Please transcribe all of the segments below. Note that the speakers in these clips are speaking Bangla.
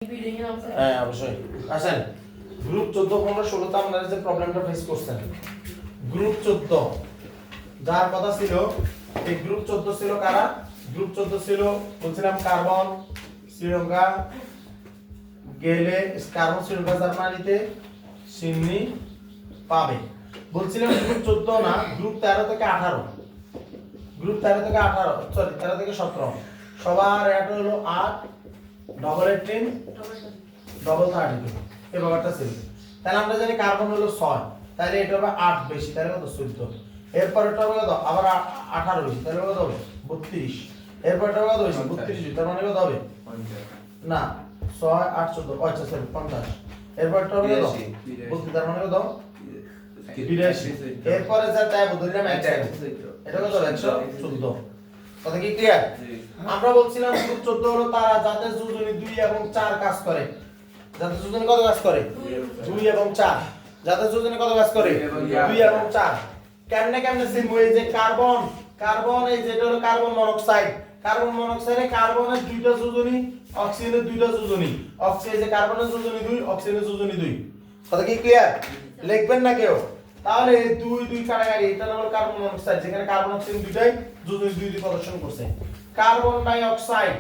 হ্যাঁ অবশ্যই আসেন গ্রুপ 14 15 16 তে আপনারা যে প্রবলেমটা ফেস করছেন গ্রুপ 14 যার কথা ছিল এই গ্রুপ 14 ছিল কারা গ্রুপ 14 ছিল বলছিলাম কার্বন শ্রীলঙ্কা গেলে কার্বন শ্রীলঙ্কা জার্মানিতে সিডনি পাবে বলছিলাম গ্রুপ 14 না গ্রুপ 13 থেকে 18 গ্রুপ 13 থেকে 18 সরি 13 থেকে 17 সবার এটা হলো 8 ডবল 18 ডবল 32 এই ব্যাপারটা ছিল তাহলে আমরা জানি কার্বন হলো 6 তাহলে এটা হবে 8 বেশি তাহলে কত 14 এরপর এটা হবে কত আবার 18 বেশি তাহলে কত হবে 32 এরপর এটা হবে কত বেশি 32 তার মানে কত হবে না 6 8 14 আচ্ছা সরি 50 এরপর এটা হবে কত 32 তার মানে কত 82 এরপরে যা তাই বদলিলাম এটা কত 114 কথা কি ক্লিয়ার আমরা বলছিলাম গ্রুপ 14 হলো তারা যাদের যোজনী 2 এবং 4 কাজ করে যাদের যোজনী কত কাজ করে 2 এবং 4 যাদের যোজনী কত কাজ করে 2 এবং 4 কেমনে সিম্বল এই যে কার্বন এই যেটা হলো কার্বন মনোক্সাইডে কার্বনের দুইটা যোজনী অক্সিজেনের দুইটা যোজনী অক্সিজেন যে কার্বনের যোজনী 2 অক্সিজেনের যোজনী 2 কথা কি ক্লিয়ার লিখবেন না কেউ তাহলে 2 কাটাকাটি এটা হলো কার্বন মনোক্সাইড যেখানে কার্বন অক্সিজেন দুইটাই যোজনী 2 প্রদর্শন করছে কার্বন ডাই অক্সাইড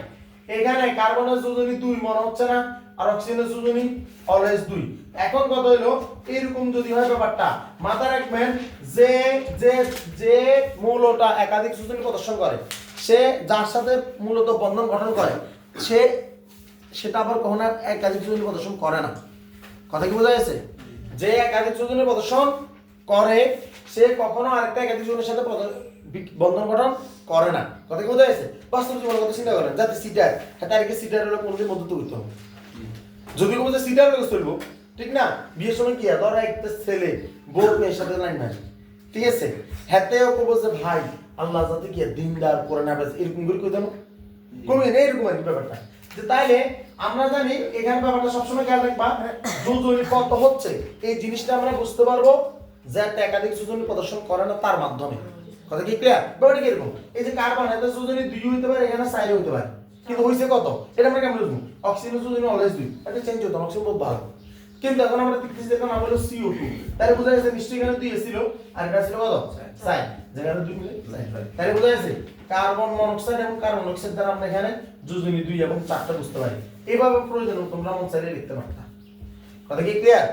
এখানে কার্বনের যোজনী 2 মনে হচ্ছে না আর অক্সিজেনের যোজনী অলওয়েজ 2 এখন কত হলো এরকম যদি হয় ব্যাপারটা মাথায় রাখবেন যে যে যে মৌলটা একাধিক যোজনী প্রদর্শন করে সে যার সাথে মূলত বন্ধন গঠন করে সেটা আবার কখনো একাধিক যোজনী প্রদর্শন করে না কথা কি বোঝা যাচ্ছে যে একাধিক যোজনী প্রদর্শন করে সে কখনো আরেকটা একাধিক যোজনের সাথে বন্ধন গঠন করে না কথা কি বোঝা যাচ্ছে বাস্তব জীবনের কথা চিন্তা করেন যাতে সিটার তারিখে সিটার হলো কোনদিন মধ্যে হইতো যদি কোনো যে সিটার লোক চলবো ঠিক না বিয়ের সময় কি ধর একটা ছেলে বউ মেয়ের সাথে লাইন না ঠিক আছে হাতেও কবো যে ভাই আল্লাহ যাতে কি দিনদার করে না বেশ এরকম করে কই দেবো কমে না এরকম আর কি ব্যাপারটা যে তাইলে আমরা জানি এখানে ব্যাপারটা সবসময় খেয়াল রাখবা যোজনী কত হচ্ছে এই জিনিসটা আমরা বুঝতে পারবো যে একটা একাধিক যোজনী প্রদর্শন করে না তার মাধ্যমে কথা কি ক্লিয়ার ব্যাপারটা কি এরকম এই যে কার্বন এত যোজনী 2 হইতে পারে এখানে 4 হইতে পারে কিন্তু হইছে কত এটা আমরা কেমন বুঝবো অক্সিজেনের যোজনী অলওয়েজ 2 এটা চেঞ্জ হতো অক্সিজেন বহুত ভালো কিন্তু এখন আমরা দেখতেছি দেখুন আমরা হলো CO2 তাহলে বোঝা যাচ্ছে নিশ্চয়ই এখানে 2 ছিল আর এটা ছিল কত 4 যেখানে 2 মিলে তাহলে বোঝা যাচ্ছে কার্বন মনোক্সাইড এবং কার্বন অক্সাইড দ্বারা আমরা এখানে যোজনী 2 এবং 4টা বুঝতে পারি এইভাবে প্রয়োজন তোমরা মন চাইলে লিখতে পারতা কথা কি ক্লিয়ার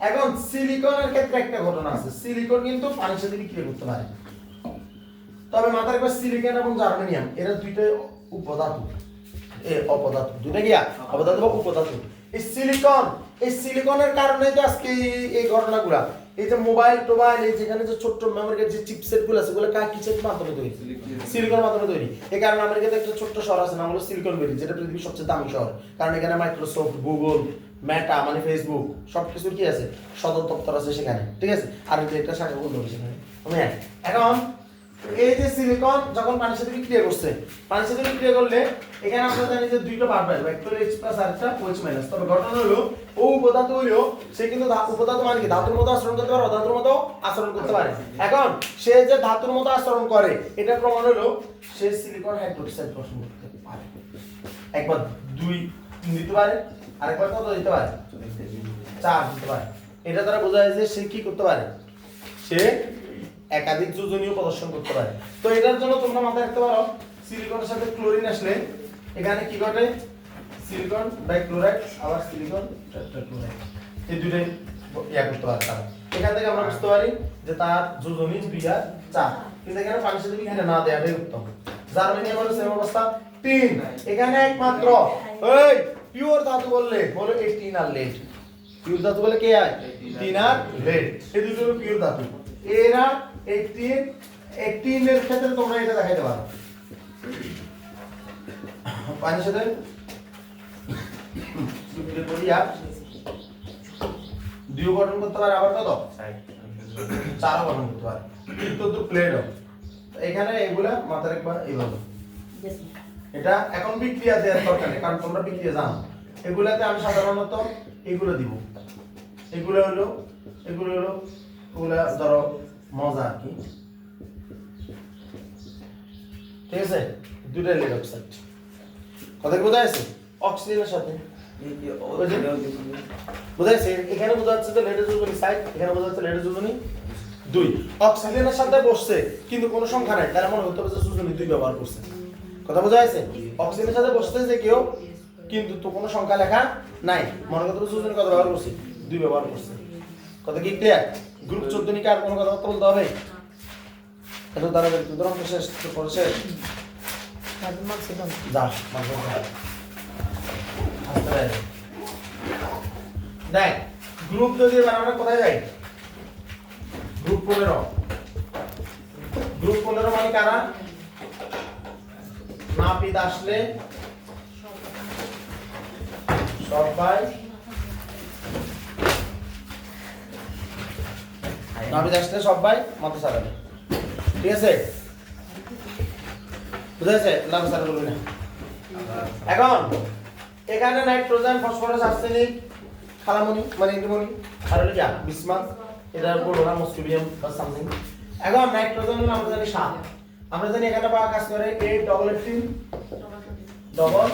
এখন সিলিকনের ক্ষেত্রে একটা ঘটনা আছে সিলিকন কিন্তু পানির সাথে বিক্রিয়া করতে পারে তবে মাথার উপর সিলিকন এবং জার্মেনিয়াম এরা দুইটা উপধাতু অপদার্থ দুইটা কি অপদার্থ বা উপধাতু এই সিলিকনের কারণে তো আজকে এই ঘটনাগুলো এই যে মোবাইল এই যেখানে যে ছোট মেমোরির যে চিপসেট গুলো আছে ওগুলো কিসের মাধ্যমে তৈরি সিলিকনের মাধ্যমে তৈরি এই কারণে আমেরিকাতে একটা ছোট্ট শহর আছে নাম হলো সিলিকন ভ্যালি যেটা পৃথিবীর সবচেয়ে দামি শহর কারণ এখানে মাইক্রোসফট গুগল মেটা মানে ফেসবুক সবকিছু কি আছে সদর দপ্তর আছে সেখানে ঠিক আছে আর একটা শাখা বন্ধ হবে সেখানে এখন এই যে সিলিকন যখন পানির সাথে বিক্রিয়া করছে পানির সাথে বিক্রিয়া করলে এখানে আমরা জানি যে দুইটা ভাগ পাই একটা H+ আর একটা OH-। তবে ঘটনা হলো ও উপধাতু হলো সে কিন্তু উপধাতু মানে কি ধাতুর মতো আচরণ করতে পারে অধাতুর মতো আচরণ করতে পারে এখন সে যে ধাতুর মতো আচরণ করে এটা প্রমাণ হলো সে সিলিকন হাইড্রোক্সাইড গঠন করতে পারে একবার 2 দিতে পারে আরেকবার কত দিতে পারে 4 দিতে পারে এটা দ্বারা বোঝা যায় যে সে কি করতে পারে সে একাধিক যোজনীয় প্রদর্শন করতে পারে তো এটার জন্য তোমরা মাথায় রাখতে পারো সিলিকনের সাথে ক্লোরিন আসলে এখানে কি ঘটে সিলিকন ডাইক্লোরাইড আবার সিলিকন টেট্রাক্লোরাইড এই দুটোই করতে পারে তারা এখান থেকে আমরা বুঝতে পারি যে তার যোজনী 2 আর 4 কিন্তু এখানে পানির সাথে বিক্রিয়া না দেওয়াটাই উত্তম জার্মেনিয়াম হলো সেম অবস্থা 3 এখানে একমাত্র এই পিওর ধাতু বললে বলো 18 আর লেড পিওর ধাতু বলে কে হয় 3 আর লেড এই দুটো হলো পিওর ধাতু এরা 18 এর ক্ষেত্রে তোমরা এটা দেখাইতে পারো পানির সাথে বিক্রিয়া করিয়া 2 গঠন করতে পারে আবার কত 4 গঠন করতে পারে কিন্তু তো প্লেট এখানে এগুলা মাথায় রাখবা এইভাবে এটা এখন বিক্রিয়া দেওয়ার দরকার নেই কারণ তোমরা বিক্রিয়া জানো এগুলাতে আমি সাধারণত এগুলো দিব এগুলো হলো ওগুলা ধরো মজা কি ঠিক আছে দুটো লেড অক্সাইড কথা কি বোঝা যাচ্ছে অক্সিজেনের সাথে বুঝাইছে? এখানে বোঝা যাচ্ছে যে লেডের যোজনী সাইড, এখানে বোঝা যাচ্ছে লেডের যোজনী 2। অক্সিজেনের সাথে বসছে কিন্তু কোনো সংখ্যা নাই, তার মানে হতে পারে যোজনী 2 ব্যবহার করছে। কথা বোঝা যাচ্ছে? অক্সিজেনের সাথে বসছে যে কেউ, কিন্তু তো কোনো সংখ্যা লেখা নাই, মনে করতে হবে যোজনী কত ব্যবহার করছে, 2 ব্যবহার করছে। কথা কি ক্লিয়ার? গ্রুপ 14 নিয়ে আর কোনো কথা বলতে হবে? এটা তারা উদাহরণ শেষ করে শেষ যা দেখ গ্রুপ যদি এবার আমরা কোথায় যাই, গ্রুপ 15। গ্রুপ 15 মানে কারা? নাপিত আসলে সবাই, নাপিত আসলে সবাই মাথা সারাবে, ঠিক আছে? বুঝেছে? লাভ সারা বলবি না। এখন এখানে নাইট্রোজেন, ফসফরাস, আর্সেনিক, খালামনি মানে ইন্টিমনি আর হলো কি বিসমাথ, এটা বলবো না মস্কিবিয়াম বা সামথিং। এখন নাইট্রোজেন হলো আমরা জানি 7, আমরা জানি এখানে পাওয়া কাজ করে 8 ডবল 18 ডবল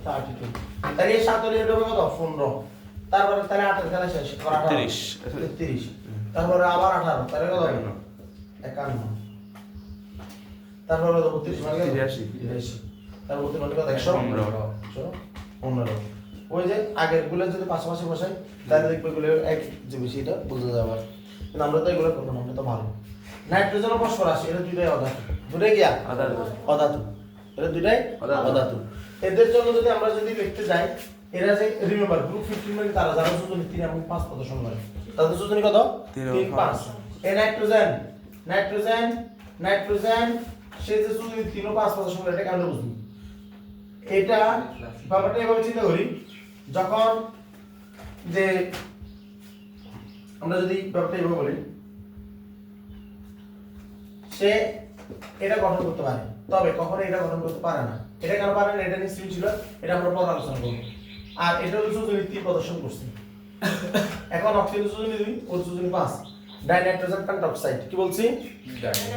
32, তাহলে এই 7 হলো এটা কত 15, তারপরে তাহলে 8 এর খেলা শেষ, 33, তারপরে আবার 18, তাহলে কত 51, তারপরে 32 মানে 83, তারপর 32 মানে কত 115। ওই যে আগের গুলো যদি পাশাপাশি বসাই তাহলে দেখবে এগুলো এক যে বেশি, এটা বোঝা যাবে। কিন্তু আমরা তো এগুলো করব না, আমরা তো ভালো। নাইট্রোজেন ও ফসফরাস এটা দুইটাই অধাতু, দুটাই কি অধাতু, এটা দুইটাই অধাতু। এদের জন্য যদি আমরা যদি লিখতে যাই, এরা যে রিমেম্বার গ্রুপ 15 মানে তারা যারা যোজনী 3 এবং 5 প্রদর্শন করে, তাদের যোজনী কত 3 5। এই নাইট্রোজেন সে যে যোজনী 3 ও 5 প্রদর্শন করে, এটা কেমন বুঝবি? এটা ব্যাপারটা এভাবে চিন্তা করি, যখন যে আমরা যদি ব্যাপারটা এভাবে বলি, সে এটা গঠন করতে পারে, তবে কখনো এটা গঠন করতে পারে না। এটা কেন পারে না? এটা নিশ্চয়ই ছিল, এটা আমরা পরে আলোচনা করব। আর এটা হলো যোজনী 3 প্রদর্শন করছে। এখন অক্সিজেন যোজনী 2, ওর যোজনী 5। ডাইনাইট্রোজেন পেন্টঅক্সাইড, কি বলছি?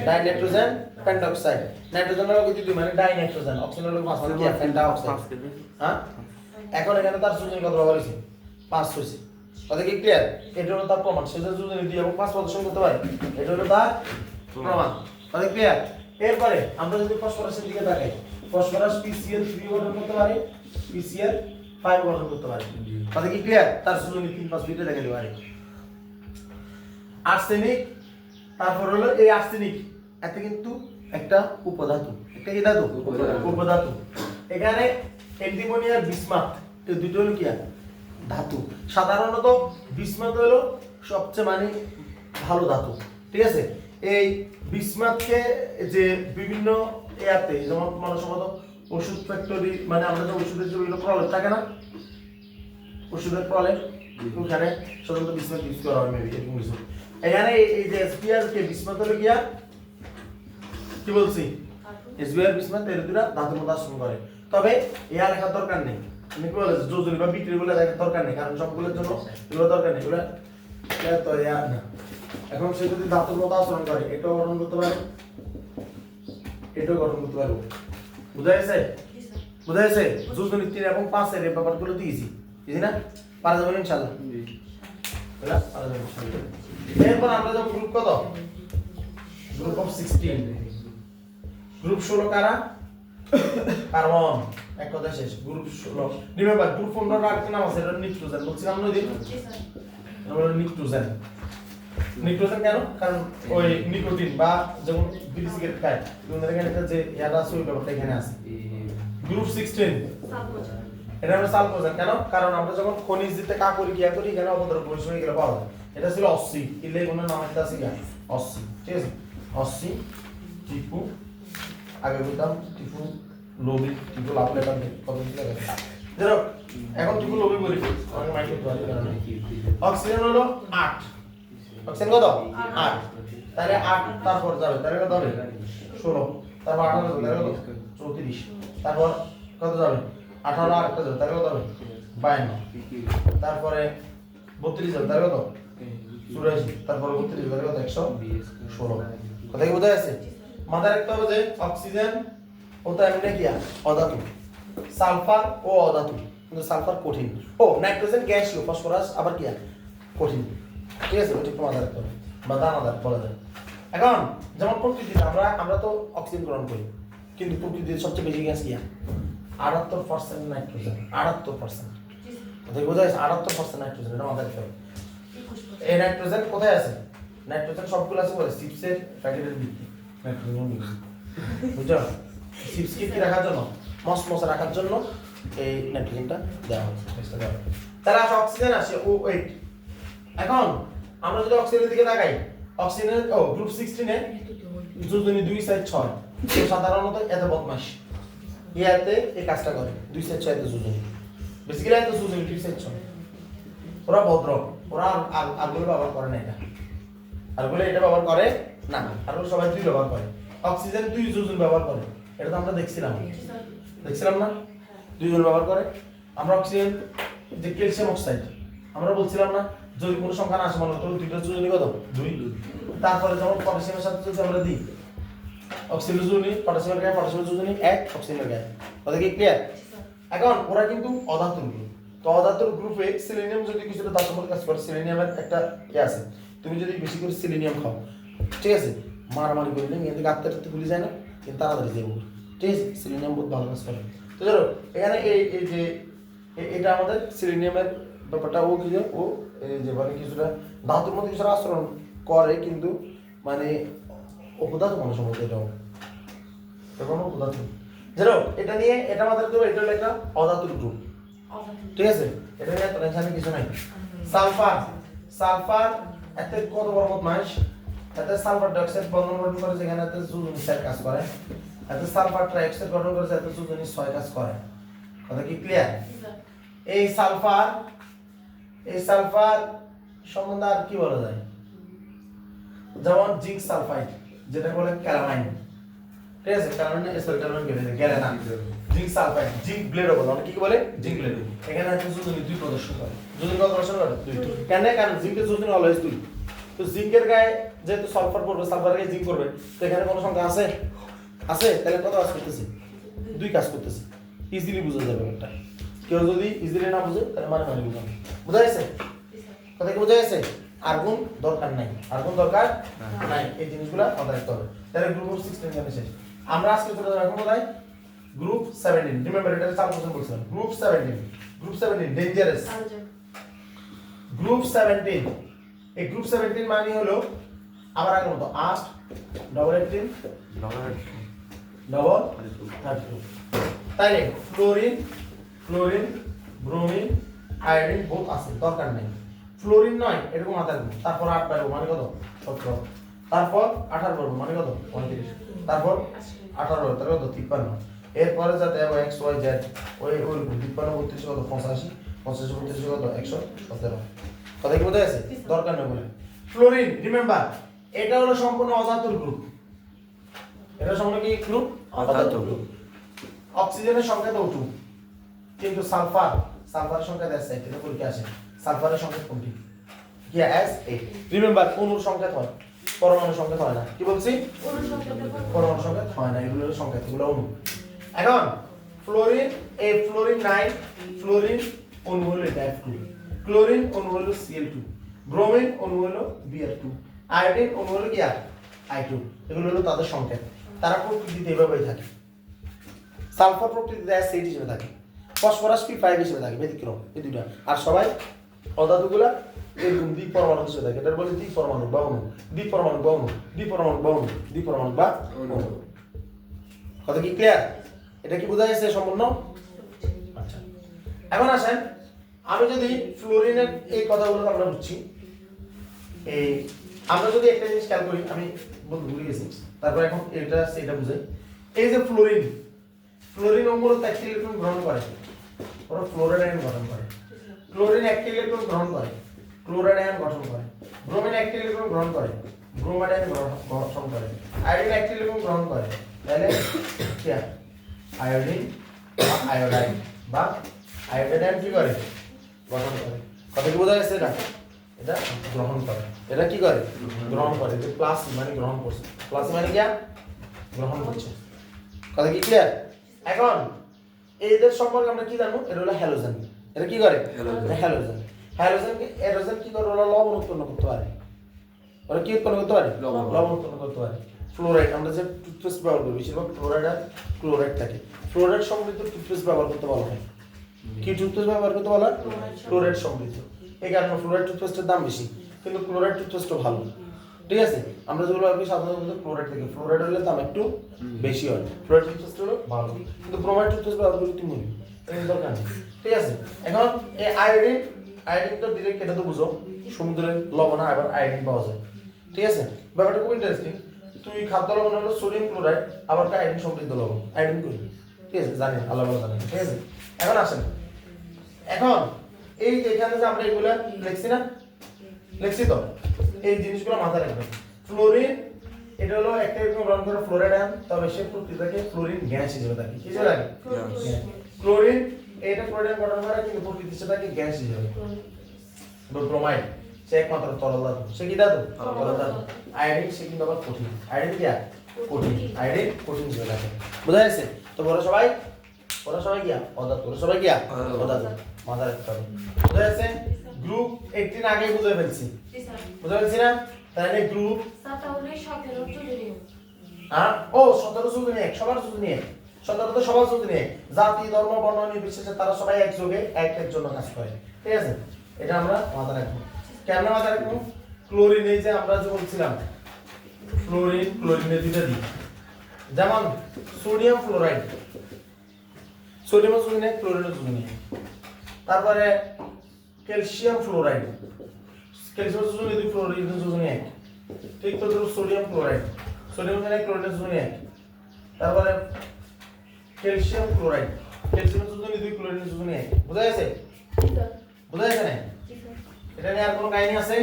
ডাইনাইট্রোজেন পেন্টঅক্সাইড। নাইট্রোজেন হলো কি 2 মানে ডাইনাইট্রোজেন, অক্সিজেন হলো 5 মানে কি পেন্টঅক্সাইড। হ্যাঁ, এখন এখানে তার যোজনী কত ব্যবহার হয়েছে? 5 হয়েছে। কথা কি ক্লিয়ার? এটা হলো তার প্রমাণ, সে যে যোজনী 2 এবং 5 প্রদর্শন করতে পারে, এটা হলো তার প্রমাণ। কথা ক্লিয়ার? এরপরে আমরা যদি ফসফরাসের দিকে তাকাই, ফসফরাস PCl3 গঠন করতে পারে, PCl5 গঠন করতে পারে। কথা কি ক্লিয়ার? তার যোজনী 3 5 দুইটা দেখাতে পারে। আর্সেনিক, তারপর হলো এই আর্সেনিক, এতে কিন্তু একটা উপধাতু, একটা কি ধাতু? উপধাতু। এখানে অ্যান্টিমনি আর বিসমাথ, এই দুটো হলো কি ধাতু। সাধারণত বিসমাথ হলো সবচেয়ে মানে ভালো ধাতু, ঠিক আছে? এই বিসমাথকে যে বিভিন্ন ইয়াতে, যেমন মানুষমত ওষুধ ফ্যাক্টরি, মানে আমরা যে ওষুধের যে প্রলেপ থাকে না, ওষুধের প্রলেপ, ওখানে সাধারণত বিসমাথ ইউজ করা হয়, মেবি এরকম কিছু। এখানে এই যে এসপিআর কে বিসমাথ হলো গিয়া কি বলছি, এসবিআর বিসমাথ এর দুটা ধাতুর মধ্যে আশ্রম করে। তবে ইয়া লেখার দরকার নেই, আমি কি বলেছি যোজনী বা বিক্রি বলে লেখার দরকার নেই, কারণ সবগুলোর জন্য এগুলো দরকার নেই, এগুলো তো ইয়া না। এখন সে যদি ধাতুর মধ্যে আচরণ করে, এটাও গঠন করতে পারে, এটাও গঠন করতে পারবো। বুঝা গেছে? বুঝা গেছে? যোজনী 3 এবং 5 এর এই ব্যাপারগুলো দিয়েছি, বুঝি না? পারা যাবে ইনশাআল্লাহ। এরপর আমরা যাব গ্রুপ কত? Group of 16। গ্রুপ 16 কারা? কার্বন, এক কথা শেষ। গ্রুপ 16 রিমেম্বার গ্রুপ 15 এর একটা নাম আছে, এটা নিক্টোজেন, বলছিলাম না ওই আমরা নিক্টোজেন। নিক্টোজেন কেন? কারণ ওই নিকোটিন বা যেমন বিড়ি সিগারেট খায়, তোমাদের এখানে একটা যে ইয়াটা আছে ওই ব্যাপারটা এখানে আছে। গ্রুপ 16 এটা আমরা সালফোজেন কেন? কারণ আমরা যখন খনিজ দিতে কা করি কি করি, এখানে অপদ্রব্য পরিশ্রম এগুলো পাওয়া যায়। এটা ছিল অসি, ইলে কোনো নাম একটা আছে কি অসি, ঠিক আছে? অসি, টিপু, আগে বলতাম টিপু লোবি, টিপু লাভ লেটার কত কি লাগে ধরো, এখন টিপু লোবি বলি, আমাকে মাইন্ড করতে পারি কারণ অক্সিজেন হলো 8, অক্সিজেন কত 8, তাহলে 8 তারপর যাবে, তাহলে কত হবে 16, তারপর 18 যাবে, তাহলে কত 34, তারপর কত যাবে 18 আর একটা যাবে, তাহলে কত হবে 52, তারপরে 32 যাবে, তাহলে কত 84, তারপরে 32 যাবে, কত 116। কথা কি বোঝা যাচ্ছে? মাথায় রাখতে হবে যে অক্সিজেন ও তো এমনি কি অধাতু, সালফার ও অধাতু, কিন্তু সালফার কঠিন। ও নাইট্রোজেন গ্যাসীয়, ফসফরাস আবার কি কঠিন। ঠিক আছে, ওটা একটু মাথায় রাখতে হবে বা দানাদার বলা যায়। এখন যেমন প্রকৃতিতে আমরা তো অক্সিজেন গ্রহণ করি, কিন্তু প্রকৃতির সবচেয়ে বেশি গ্যাস কি 78% নাইট্রোজেন। 78% কোথায় বোঝা যাচ্ছে? 78% নাইট্রোজেন, এটা মাথায় রাখতে হবে। এই নাইট্রোজেন কোথায় আছে? নাইট্রোজেন সবগুলো আছে বলে চিপসের প্যাকেটের ভিতরে নাইট্রোজেন বুঝছো? চিপসকে কি রাখার জন্য, মসমসে রাখার জন্য এই নাইট্রোজেনটা দেওয়া হচ্ছে। তাহলে আসে অক্সিজেন আসে O8। এখন আমরা যদি অক্সিজেনের দিকে তাকাই, অক্সিজেনের গ্রুপ 16 এ যোজনী 2 4 6 তো সাধারণত এত বদমাশ ইয়াতে এই কাজটা করে 2 4 6 এত যোজনী, বেসিক্যালি এত যোজনী 2 4 6 ওরা ভদ্র, ওরা আরগুলো ব্যবহার করে না, আরগুলো এটা ব্যবহার করে না, আরগুলো সবাই 2 ব্যবহার করে। অক্সিজেন 2 যোজন ব্যবহার করে, এটা তো আমরা দেখছিলাম না 2 জন ব্যবহার করে। আমরা অক্সিজেন যে ক্যালসিয়াম অক্সাইড আমরা বলছিলাম না যদি কোনো সংখ্যা না আসে মনে করো 2টা যোজনী কত 2। তারপরে যখন পটাশিয়ামের সাথে যদি আমরা দিই অক্সিজেনের যোজনী, পটাশিয়ামের গায়ে পটাশিয়ামের যোজনী 1, অক্সিজেনের গায়ে, কথা কি ক্লিয়ার? এখন ওরা কিন্তু অধাতুর গ্রুপ। তো অধাতুর গ্রুপে সেলেনিয়াম যদি কিছুটা ধাতুর কাজ করে, সেলেনিয়ামের একটা আছে, তুমি যদি বেশি করে সেলেনিয়াম খাও, ঠিক আছে, মারামারি করলে মেয়েদের গাত্তাটা ভুলে যায় না, কিন্তু তাড়াতাড়ি যাবো, ঠিক আছে, সেলেনিয়াম বহুত ভালো কাজ করে। তো ধরো এখানে এই যে এটা আমাদের সেলেনিয়ামের ব্যাপারটা, ও কি ও এই যে মানে কিছুটা ধাতুর মধ্যে কিছুটা আচরণ করে, কিন্তু মানে অপদার্থ মানুষ মধ্যে এটাও এখনো অপদার্থ। ধরো এটা নিয়ে এটা আমাদের তো এটা হলো একটা অধাতুর গ্রুপ, ঠিক আছে, এটা নিয়ে টেনশনের কিছু নাই। সালফার এতে কত বড় বদমাশ, এতে সালফার ডাইঅক্সাইড বন্ধন গঠন করে, যেখানে এতে যোজনী 4 কাজ করে, এতে সালফার ট্রাইঅক্সাইড গঠন করে, এতে যোজনী 6 কাজ করে, কথা কি ক্লিয়ার? এই সালফার সম্বন্ধে আর কি বলা যায়, যেমন জিঙ্ক সালফাইড যেটা বলে ক্যালামাইন, ঠিক আছে, ক্যালামাইন গেলে না, জিঙ্ক সালফাইড, জিঙ্ক ব্লেডও বলে, অনেকে কি বলে জিঙ্ক ব্লেড। এখানে আছে যোজনী 2 প্রদর্শন করে, যোজনী কত প্রদর্শন করে 2। কেন? কারণ জিঙ্কের যোজনী অলওয়েজ 2। তো জিঙ্কের গায়ে যেহেতু সালফার পড়বে, সালফারের গায়ে জিঙ্ক পড়বে, তো এখানে কোনো সংখ্যা আছে, তাহলে কত কাজ করতেছে 2 কাজ করতেছে। ইজিলি বোঝা যাবে একটা, কেউ যদি ইজিলি না বুঝে তাহলে মানে বুঝাবে। বোঝা গেছে কথা কি? বোঝা গেছে? আর্গুন দরকার নাই, এই জিনিসগুলো মাথায় রাখতে হবে। তাহলে গ্রুপ 16 জানি শেষ। আমরা আজকে চলে যাব এখন কোথায়? গ্রুপ 17। রিমেম্বার এটা 4% বলছিলাম। Group 17 dangerous. গ্রুপ 17, এই গ্রুপ 17 মানে হলো আবার আগের মতো 8 ডবল 18 ডবল 32। তাইলে ফ্লোরিন ব্রোমিন আয়োডিন বোথ আছে, দরকার নেই। ফ্লোরিন নয় এরকম মাথায় রাখবো, তারপর 8 পারবো মানে কত 17, তারপর 18 পারবো মানে কত 35, তারপর 18 পারবো তাহলে কত 53, এরপরে যাতে x y z ওই 53 32 কত 85 85 32 কত 117। কথা কি বোঝা গেছে? দরকার নেই বলে। ফ্লোরিন রিমেম্বার এটা হলো সম্পূর্ণ অধাতুর গ্রুপ, এটা সম্পূর্ণ কি গ্রুপ? অধাতুর গ্রুপ। অক্সিজেনের সংখ্যা তো 2, কিন্তু সালফারের সংখ্যা আছে, এটা পরীক্ষা আসে। সালফারের সংখ্যা কোনটি? কি S8। রিমেম্বার অণুর সংখ্যা হয়, পরমাণুর সংখ্যা হয় না। কি বলছি? পরমাণুর সংখ্যা হয় না, এগুলো হলো সংখ্যা, এগুলো অণু। এখন ফ্লোরিন, এই ফ্লোরিন 9, ফ্লোরিন অণু হলো এটা F2, ক্লোরিন অণু হলো Cl2, ব্রোমিন অণু হলো Br2, আয়োডিন অণু হলো কি I2। এগুলো হলো তাদের সংখ্যা, তারা প্রকৃতিতে এভাবেই থাকে। সালফার প্রকৃতিতে S8 হিসেবে থাকে, ফসফরাস P5 হিসেবে থাকে, ব্যতিক্রম এই দুইটা। আর সবাই অধাতুগুলা এরকম দ্বিপরমাণু হিসেবে থাকে, এটা বলে দ্বিপরমাণু বা অণু, দ্বিপরমাণু বা অণু, দ্বিপরমাণু বা অণু, দ্বিপরমাণু বা অণু। কথা কি ক্লিয়ার? এটা কি বোঝা যাচ্ছে সম্পূর্ণ? আচ্ছা, এখন আসেন আমি যদি ফ্লোরিনের এই কথাগুলো আমরা বুঝছি, এই আমরা যদি একটা জিনিস খেয়াল করি, আমি ভুলে গেছি, তারপর এখন এটা সেটা বুঝাই। এই যে ফ্লোরিন মূলত একটি ইলেকট্রন গ্রহণ করে, ওরা ফ্লোরাইড আয়ন গঠন করে। ক্লোরিন একটি ইলেকট্রন গ্রহণ করে, ক্লোরাইড আয়ন গঠন করে। ব্রোমিন একটি ইলেকট্রন গ্রহণ করে, ব্রোমাইড আয়ন গঠন করে। আয়োডিন একটি ইলেকট্রন গ্রহণ করে, তাহলে কি আয়োডিন বা আয়োডাইন বা আয়োডাইড আয়ন কি করে? গঠন করে। কথা কি বোঝা যাচ্ছে? এটা গ্রহণ করে, এটা কি করে? গ্রহণ করে। যে প্লাস মানে গ্রহণ করছে, প্লাস মানে কি গ্রহণ করছে। কথা কি ক্লিয়ার? এখন এদের সম্পর্কে আমরা কি জানবো? এটা হলো হ্যালোজেন। এটা কি করে? হ্যালোজেন। হ্যালোজেন কি করে? ওরা লবণ উৎপন্ন করতে পারে। ওরা কি উৎপন্ন করতে পারে? লবণ উৎপন্ন করতে পারে। ফ্লোরাইড, আমরা যে টুথপেস্ট ব্যবহার করি বেশিরভাগ ফ্লোরাইড আর ক্লোরাইড থাকে। ফ্লোরাইড সমৃদ্ধ টুথপেস্ট ব্যবহার করতে বলা হয়। কি টুথপেস্ট ব্যবহার করতে বলা হয়? ফ্লোরাইড সমৃদ্ধ। এই কারণে ফ্লোরাইড টুথপেস্টের দাম বেশি, কিন্তু ক্লোরাইড টুথপেস্টও ভালো। ঠিক আছে, আমরা যেগুলো আর কি সাধারণত ক্লোরাইড থেকে, ফ্লোরাইড হলে দাম একটু বেশি হয়। ফ্লোরাইড টুথপেস্ট হলো ভালো, কিন্তু ব্রোমাইড টুথপেস্ট ব্যবহার করি তুমি এই দরকার নেই। ঠিক আছে, এখন এই আয়োডিন তো ডিরেক্ট এটা তো বুঝো, সমুদ্রের লবণে আবার আয়োডিন পাওয়া যায়। ঠিক আছে, ব্যাপারটা খুব ইন্টারেস্টিং। তুই খাদ্য লবণ হলো সোডিয়াম ক্লোরাইড, আবার আয়োডিন সমৃদ্ধ লবণ, আয়োডিন করি। ঠিক আছে, জানি আল্লাহ ভালো জানেন। ঠিক আছে, এখন আসেন, এখন এই যে এখানে যে আমরা এগুলা লিখছি না, লিখছি তো, এই জিনিসগুলো মাথায় রাখবেন। ফ্লোরিন এটা হলো একটা এরকম রং করে ফ্লোরাইড আয়ন, তবে সে প্রকৃতিতে ফ্লোরিন গ্যাস হিসেবে থাকে। কি হিসেবে থাকে? ক্লোরিন এটা ক্লোরিন গঠন করে, কিন্তু প্রকৃতিতে থাকে গ্যাস হিসেবে। ব্রোমাইড সে একমাত্র তরল ধাতু। সে কি ধাতু? তরল ধাতু। আয়োডিন সে কিন্তু আবার কঠিন। আয়োডিন কি? কঠিন। আয়োডিন কঠিন হিসেবে থাকে। বোঝা যাচ্ছে তো? ওরা সবাই কি অধাতু? ওরা সবাই কি অধাতু? মাথা রাখতে হবে। বোঝা যাচ্ছে? গ্রুপ 18 আগে বুঝে ফেলছি। বুঝে ফেলছি না? তাহলে গ্রুপ 17 যোজনী এক, সবার যোজনী এক। 17 তো সবার যোজনী এক। জাতি ধর্ম বর্ণ নির্বিশেষে তারা সবাই একযোগে একের জন্য কাজ করে। ঠিক আছে, এটা আমরা মাথায় রাখবো। কেন মাথায় রাখবো? ক্লোরিন, এই যে আমরা যে বলছিলাম ক্লোরিনের দুইটা দিক, যেমন সোডিয়াম ফ্লোরাইড, সোডিয়াম যোজনী এক, ক্লোরিনের যোজনী এক। তারপরে ক্যালসিয়াম ফ্লোরাইড, ক্যালসিয়াম যোজনী দুই, ফ্লোরিনের যোজনী এক। ঠিক তো, সোডিয়াম ক্লোরাইড, সোডিয়াম যোজনী এক, ক্লোরিনের যোজনী এক। তারপরে ক্যালসিয়াম ক্লোরাইড, ক্যালসিয়াম যোজনী দুই, ক্লোরিনের যোজনী এক। বুঝা গেছে? বুঝা গেছে না? এটা নিয়ে আর কোনো কাহিনী আছে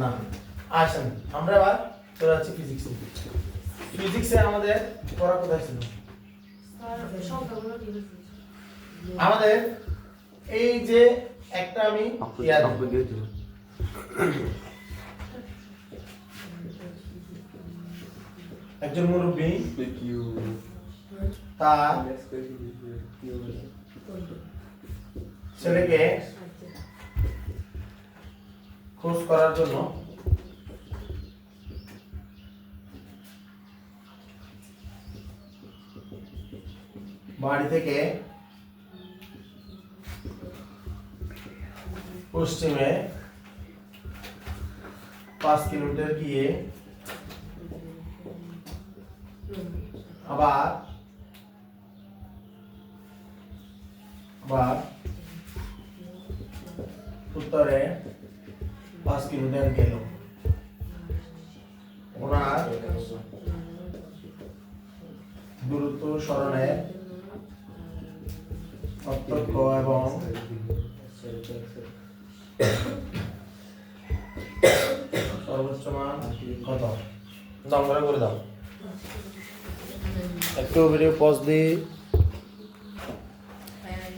না? আসেন আমরা এবার চলে যাচ্ছি ফিজিক্সে। ফিজিক্সে আমাদের পড়া কোথায় ছিল? আমাদের এই যে একটা আমি একজন মুরব্বী তার ছেলেকে খোঁজ করার জন্য বাড়ি থেকে পশ্চিমে 5 কিলোমিটার গিয়ে আবার উত্তরে 5 কিলোমিটার গেল। ওনার দূরত্ব স্মরণের পার্থক্য এবং সর্বোচ্চ মান কত? নম্বর করে দাও। একটু ভিডিও পজ দিই।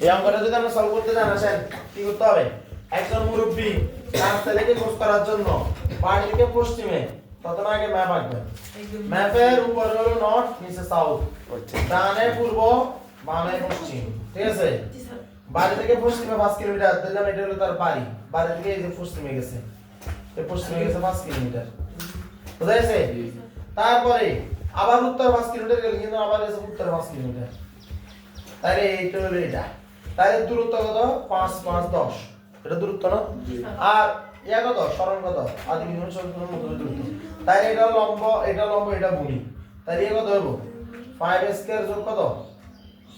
এই অঙ্কটা যদি আমরা সলভ করতে জানা আসেন, কি করতে হবে? একজন মুরব্বী তার ছেলেকে খোঁজ করার জন্য বাড়ি থেকে পশ্চিমে, প্রথমে আগে ম্যাপ আঁকবেন। ম্যাপের উপরে হলো নর্থ, নিচে সাউথ, ডানে পূর্ব, বামে পশ্চিম। ঠিক আছে, বাড়ি থেকে পশ্চিমে 5 কিলোমিটার দিলাম, এটা হলো তার বাড়ি। বাড়ি থেকে এই যে পশ্চিমে গেছে, এই পশ্চিমে গেছে 5 কিলোমিটার। বুঝা গেছে? তারপরে আবার উত্তর 5 কিলোমিটার গেল, কিন্তু আবার গেছে উত্তর 5 কিলোমিটার। তাহলে এইটা হলো এটা। তাহলে দূরত্ব কত? 5 5 10। এটা দূরত্ব না? আর ইয়া কত? সরণ কত? আদি বিন্দু সরণের মধ্যে দূরত্ব। তাহলে এটা লম্ব, এটা লম্ব, এটা ভূমি। তাহলে ইয়া কত হবে? 5 স্কয়ার যোগ কত?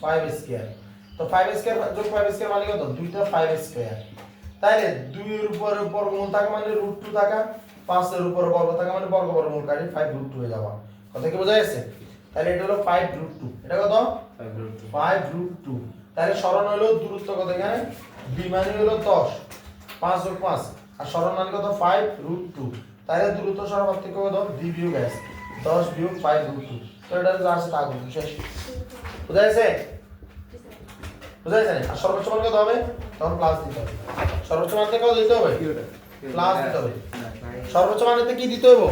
5 স্কয়ার। তো 5 স্কয়ার যোগ 5 স্কয়ার মানে কত? 2টা 5 স্কয়ার। তাহলে 2 এর উপরে বর্গমূল থাকা মানে √2 থাকা, 5 এর উপরে বর্গ থাকা মানে বর্গ বর্গমূল কাটি 5√2 হয়ে যাবে। কথা কি বোঝা গেছে? তাহলে এটা হলো 5√2। এটা কত? 5√2। তাহলে সরণ হলো দূরত্ব কত এখানে? b মানে হলো 10, 5 যোগ 5, আর সরণ মানে কত? 5√2। তাহলে দূরত্ব সরণ পার্থক্য কত? d বিয়োগ s, 10 বিয়োগ 5√2। তো এটা যা আছে তা করব, শেষ। বুঝা গেছে? বুঝা গেছে? আর সর্বোচ্চ মান কত হবে? তখন প্লাস দিতে হবে। সর্বোচ্চ মানতে কত দিতে হবে? প্লাস দিতে হবে। সর্বোচ্চ মানেতে কি দিতে হবে?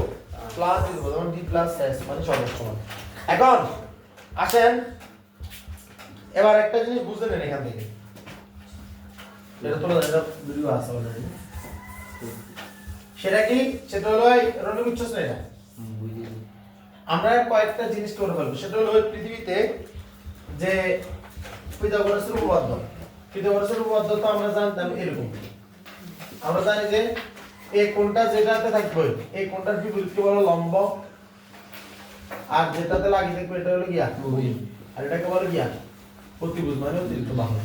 প্লাস দিতে হবে। যেমন d + s মানে সর্বোচ্চ মান। এখন আসেন এবার একটা জিনিস বুঝে নেন এখান থেকে, এটা তোলা এটা ভিডিও আছে অলরেডি। সেটা কি? সেটা হলো রনি বুঝছস না এটা? আমরা কয়েকটা জিনিস করে ফেলবো। সেটা হলো পৃথিবীতে যে পিথাগোরাসের উপপাদ্য, পিথাগোরাসের উপপাদ্য তো আমরা জানতাম এরকম। আমরা জানি যে এই কোণটা যেটাতে থাকবে এই কোণটার বিপরীতকে বলে লম্ব, আর যেটাতে লাগিয়ে থাকবে এটা হলো গিয়া ভূমি, আর এটাকে বলে গিয়া প্রতিভুজ মানে অতিরিক্ত বাহু।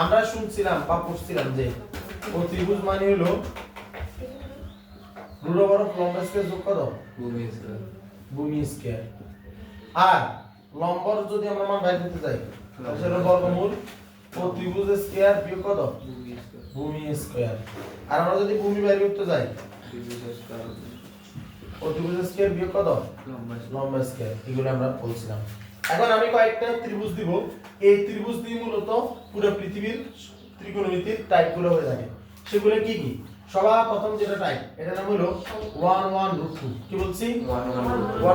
আমরা শুনছিলাম বা পড়ছিলাম যে প্রতিভুজ মানে হলো রুট ওভার অফ লম্ব স্কয়ার যোগ কত ভূমি স্কয়ার, ভূমি স্কয়ার। আর লম্বর যদি আমরা মান বের করতে যাই তাহলে সেটা বর্গমূল প্রতিভুজ স্কয়ার বিয়োগ কত ভূমি স্কয়ার। আর আমরা যদি ভূমি বের করতে যাই প্রতিভুজ স্কয়ার বিয়োগ কত লম্ব স্কয়ার। এগুলো আমরা বলছিলাম। এখন আমি কয়েকটা ত্রিভুজ দিব। এই ত্রিভুজ দিয়ে মূলত পুরো পৃথিবীর ত্রিকোণমিতির টাইপগুলো হয়ে থাকে। সেগুলো কি কি? সবার প্রথম যেটা টাইপ এটার নাম হলো 1 1 √2। কি বলছি? 1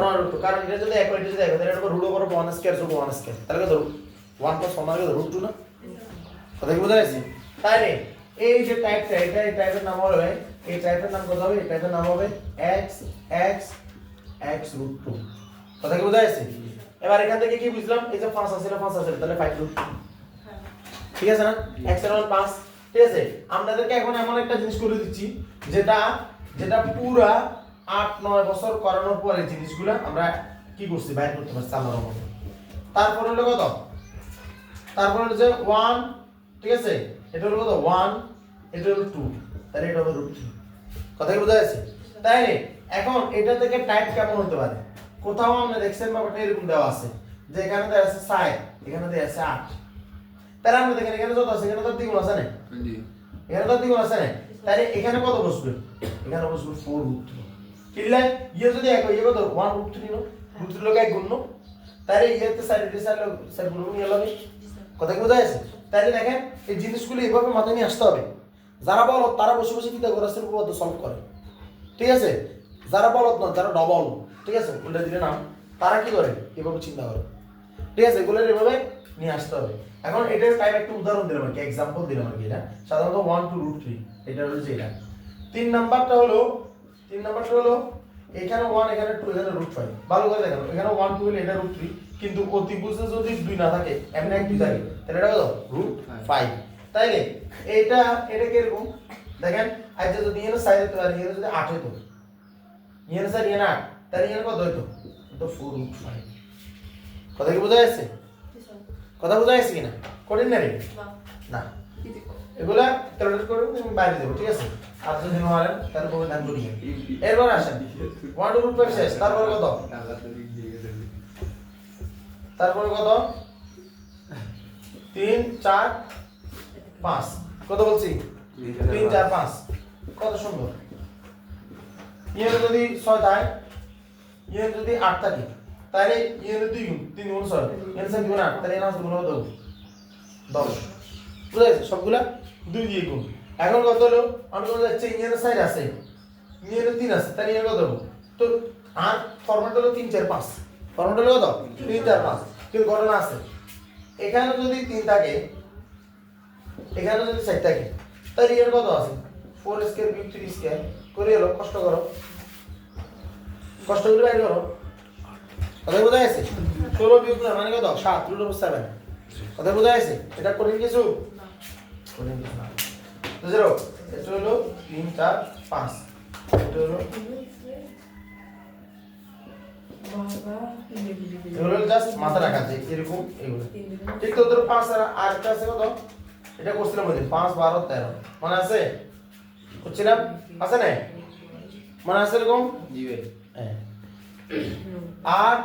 1 √2। কারণ এটা যদি এক এটা যদি এক তাহলে এটা রুট ওভার 1 স্কয়ার যোগ 1 স্কয়ার, তাহলে কত 1 + 1 মানে √2 না? কথা কি বুঝা যাচ্ছে? তাইলে এই যে টাইপটা এটা এই টাইপের নাম হবে, এই টাইপের নাম কত হবে? এই টাইপের নাম হবে x x x √2। কথা কি বুঝা যাচ্ছে? এবার এখান থেকে কি বুঝলাম? এই যে 5 আছে না 5 আছে তাহলে 5 √2। ঠিক আছে না? x এর মান 5। ঠিক আছে, আপনাদেরকে এখন এমন একটা জিনিস করে দিচ্ছি যেটা যেটা পুরা 8-9 বছর করানোর পরে জিনিসগুলো আমরা কি করছি বাইর করতে পারছি আল্লাহর রহমতে। তারপর হলো কত? তারপর হলো যে 1, ঠিক আছে, এটা হলো কত 1, এটা হলো 2, তাহলে এটা হবে √3। কথা কি বোঝা যাচ্ছে? তাই এখন এটা থেকে টাইপ কেমন হতে পারে? কোথাও আমরা দেখছেন ব্যাপারটা এরকম দেওয়া আছে যে এখানে দেওয়া আছে 6, এখানে দেওয়া আছে 8। তাহলে আমরা দেখেন এখানে যত আছে এখানে তো দ্বিগুণ আছে না? এখানে তো দ্বিগুণ আছে না? তাহলে এখানে কত বসবে? এখানে বসবে 4√3। কিনলে ইয়ে যদি এক ইয়ে কত 1√3 নো √3 লোক এক গুণ নো, তাহলে ইয়েতে সাইডে সাইড গুণ নিয়ে লাগবে। কথা কি বোঝা যাচ্ছে? তাহলে দেখেন এই জিনিসগুলো এইভাবে মাথায় নিয়ে আসতে হবে। যারা বলো তারা বসে বসে পিথাগোরাসের উপপাদ্য সলভ করে, ঠিক আছে? যারা বলত না, যারা ডবল, ঠিক আছে, উল্টা দিলে না, তারা কি করে এভাবে চিন্তা করে, ঠিক আছে? এগুলো এভাবে নিয়ে আসতে হবে। এখন এটার টাইপ একটা উদাহরণ দিলাম আর কি, एग्जांपल দিলাম আর কি। এটা সাধারণত 1 2 √3 এটা হলো যেটা। 3 নাম্বারটা হলো এখানে 1 এখানে 2 এখানে √5। ভালো করে দেখো এখানে 1 2 হলে এটা √3, কিন্তু অতিভুজে যদি 2 না থাকে এমনি এক 2 থাকে তাহলে এটা কত √5। তাইলে এটা কি এরকম দেখেন, আচ্ছা যদি এর সাইড হতো আর এর যদি 8 হতো, এর সাইড এর 8, তাহলে এর কত হতো? তো 4√5। কথা কি বোঝা যাচ্ছে? কথা বোঝা যাচ্ছে কিনা? কঠিন না রে? না, এগুলা ক্যালকুলেট করুন, আমি বাইরে দেব, ঠিক আছে? আর যদি মারেন তাহলে বলে দান করি। এরপর আসেন 1 √5 শেষ। তারপরে কত? তারপরে কত? 3 4 5। কত বলছি? 3 4 5। কত সুন্দর। ইয়ে যদি 6 থাকে, ইয়ে যদি 8 থাকে, তাহলে ইয়ে 2 গুণ 3 গুণ 6, এর সাথে গুণ 8, তাহলে এর সাথে গুণ কত? 10। বুঝা গেছে? সবগুলা 2 দিয়ে গুণ। এখন কত হলো? আমরা বলতে যাচ্ছি ইয়ের সাইড আছে, ইয়ের 3 আছে, তাহলে ইয়ের কত হবে? তো আর ফরম্যাট হলো 3 4 5। ফরম্যাট হলো কত? 3 4 5। কিন্তু ঘটনা আছে, এখানে যদি 3 থাকে, এখানে যদি 4 থাকে, তাহলে ইয়ের কত আছে? 4 স্কয়ার বিয়োগ 3 স্কয়ার করে হলো। কষ্ট করো, কষ্ট করে বাইর করো। কথা বোঝা গেছে? 16 বিয়োগ মানে কত? 7 √7। কথা বোঝা গেছে? এটা কঠিন কিছু? কঠিন কিছু না। তো 0 এটা হলো 3 4 5, এটা হলো এগুলো জাস্ট মাথা রাখা আছে এরকম এগুলো, ঠিক তো? তোর 5 আর একটা আছে কত? এটা করছিলাম ওই দিন 5 12 13, মনে আছে? করছিলাম, আছে না? মনে আছে এরকম? জি ভাই। হ্যাঁ, আর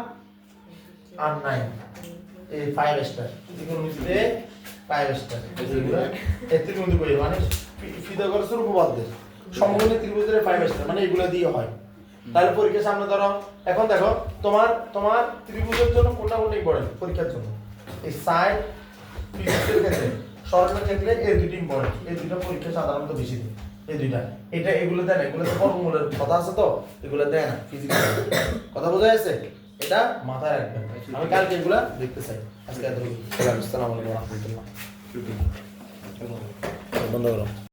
9 এই 5 স্টার ত্রিকোণমিতিতে 5 স্টার এই ত্রিকোণমিতি বই মানে পিথাগোরাসের উপপাদ্য সমকোণী ত্রিভুজের 5 স্টার মানে এগুলা দিয়ে হয়। তাহলে পরীক্ষার সামনে ধরো, এখন দেখো তোমার ত্রিভুজের জন্য কোনটা ইম্পর্টেন্ট পরীক্ষার জন্য? এই সাইড ফিজিক্সের ক্ষেত্রে, সরলের ক্ষেত্রে এই দুটো ইম্পর্টেন্ট। এই দুটো পরীক্ষা সাধারণত বেশি দেয়, এই দুইটা। এটা এগুলো দেয় না, এগুলো তো বর্গমূলের কথা আছে, তো এগুলো দেয় না ফিজিক্স। কথা বোঝা যাচ্ছে? এটা মাথায় রাখবেন। আমি কালকে এগুলা দেখতে চাই। আজকে এতটুকু। আসসালামু আলাইকুম ওয়া রাহমাতুল্লাহ। বন্ধ করো।